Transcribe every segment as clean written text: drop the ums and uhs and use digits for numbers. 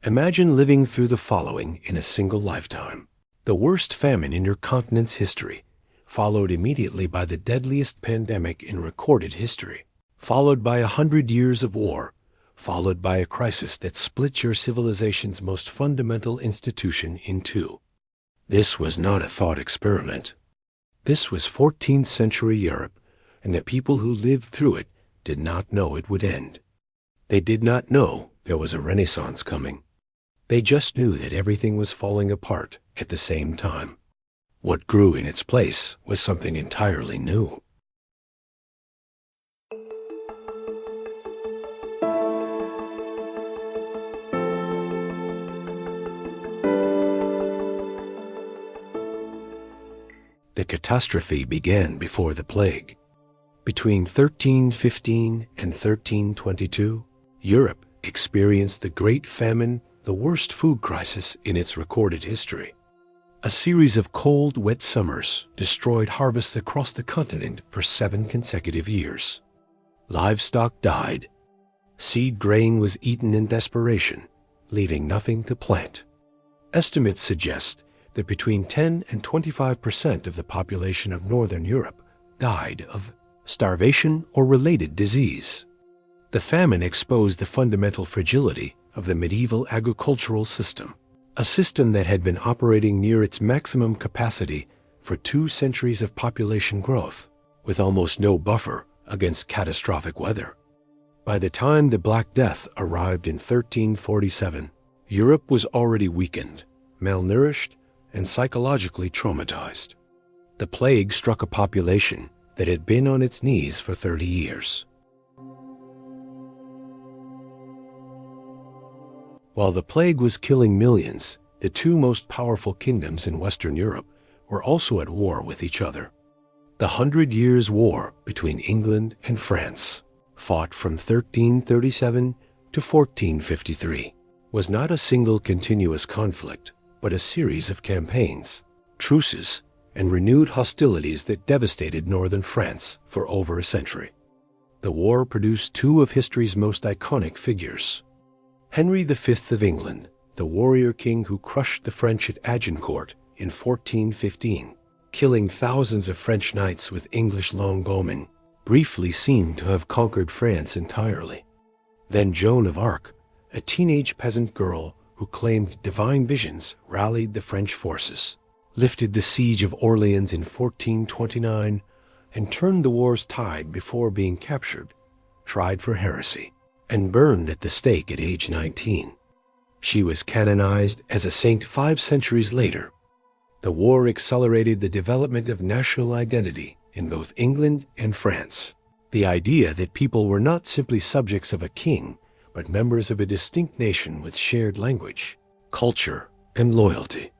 Imagine living through the following in a single lifetime. The worst famine in your continent's history, followed immediately by the deadliest pandemic in recorded history, followed by 100 years of war, followed by a crisis that split your civilization's most fundamental institution in two. This was not a thought experiment. This was 14th century Europe, and the people who lived through it did not know it would end. They did not know there was a Renaissance coming. They just knew that everything was falling apart at the same time. What grew in its place was something entirely new. The catastrophe began before the plague. Between 1315 and 1322, Europe experienced the Great Famine, the worst food crisis in its recorded history. A series of cold, wet summers destroyed harvests across the continent for 7 consecutive years. Livestock died. Seed grain was eaten in desperation, leaving nothing to plant. Estimates suggest that between 10 and 25% of the population of Northern Europe died of starvation or related disease. The famine exposed the fundamental fragility of the medieval agricultural system, a system that had been operating near its maximum capacity for 2 centuries of population growth, with almost no buffer against catastrophic weather. By the time the Black Death arrived in 1347, Europe was already weakened, malnourished, and psychologically traumatized. The plague struck a population that had been on its knees for 30 years. While the plague was killing millions, the 2 most powerful kingdoms in Western Europe were also at war with each other. The 100 Years' War between England and France, fought from 1337 to 1453, was not a single continuous conflict, but a series of campaigns, truces, and renewed hostilities that devastated northern France for over a century. The war produced 2 of history's most iconic figures. Henry V of England, the warrior king who crushed the French at Agincourt in 1415, killing thousands of French knights with English longbowmen, briefly seemed to have conquered France entirely. Then Joan of Arc, a teenage peasant girl who claimed divine visions, rallied the French forces, lifted the siege of Orleans in 1429, and turned the war's tide before being captured, tried for heresy, and burned at the stake at age 19. She was canonized as a saint 5 centuries later. The war accelerated the development of national identity in both England and France. The idea that people were not simply subjects of a king, but members of a distinct nation with shared language, culture, and loyalty.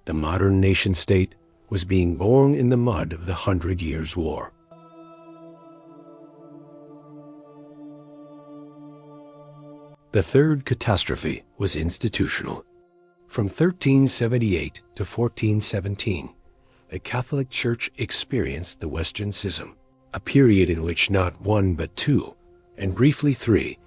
The modern nation-state was being born in the mud of the 100 Years' War. The third catastrophe was institutional. From 1378 to 1417, the Catholic Church experienced the Western Schism, a period in which not 1 but 2, and briefly 3,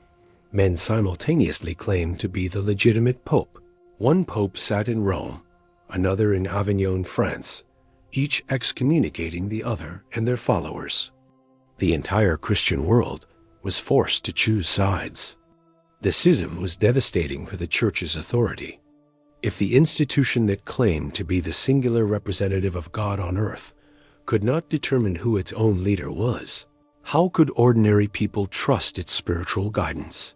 men simultaneously claimed to be the legitimate pope. One pope sat in Rome, another in Avignon, France, each excommunicating the other and their followers. The entire Christian world was forced to choose sides. The schism was devastating for the Church's authority. If the institution that claimed to be the singular representative of God on earth could not determine who its own leader was, how could ordinary people trust its spiritual guidance?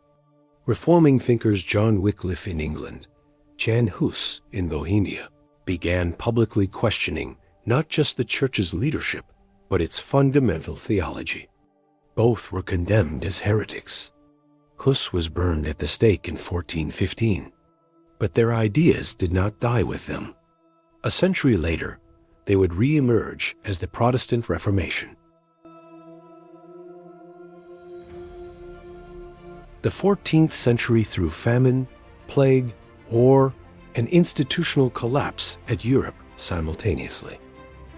Reforming thinkers John Wycliffe in England, Jan Hus in Bohemia, began publicly questioning not just the Church's leadership, but its fundamental theology. Both were condemned as heretics. Hus was burned at the stake in 1415, but their ideas did not die with them. A century later, they would re-emerge as the Protestant Reformation. The 14th century threw famine, plague, war, and institutional collapse at Europe simultaneously.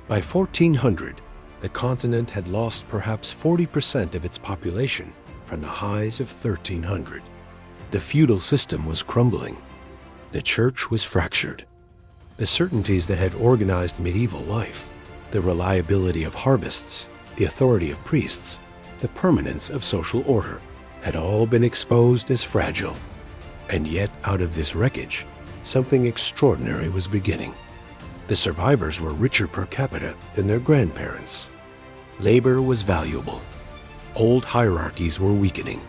By 1400, the continent had lost perhaps 40% of its population from the highs of 1300. The feudal system was crumbling, The church was fractured. The certainties that had organized medieval life, the reliability of harvests, the authority of priests, the permanence of social order, had all been exposed as fragile. And yet, out of this wreckage, something extraordinary was beginning. The survivors were richer per capita than their grandparents. Labor was valuable. Old hierarchies were weakening.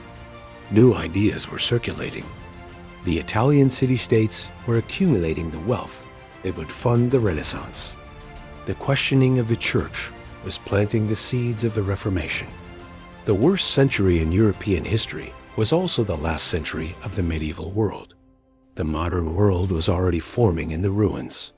New ideas were circulating. The Italian city-states were accumulating the wealth that would fund the Renaissance. The questioning of the church was planting the seeds of the Reformation. The worst century in European history was also the last century of the medieval world. The modern world was already forming in the ruins.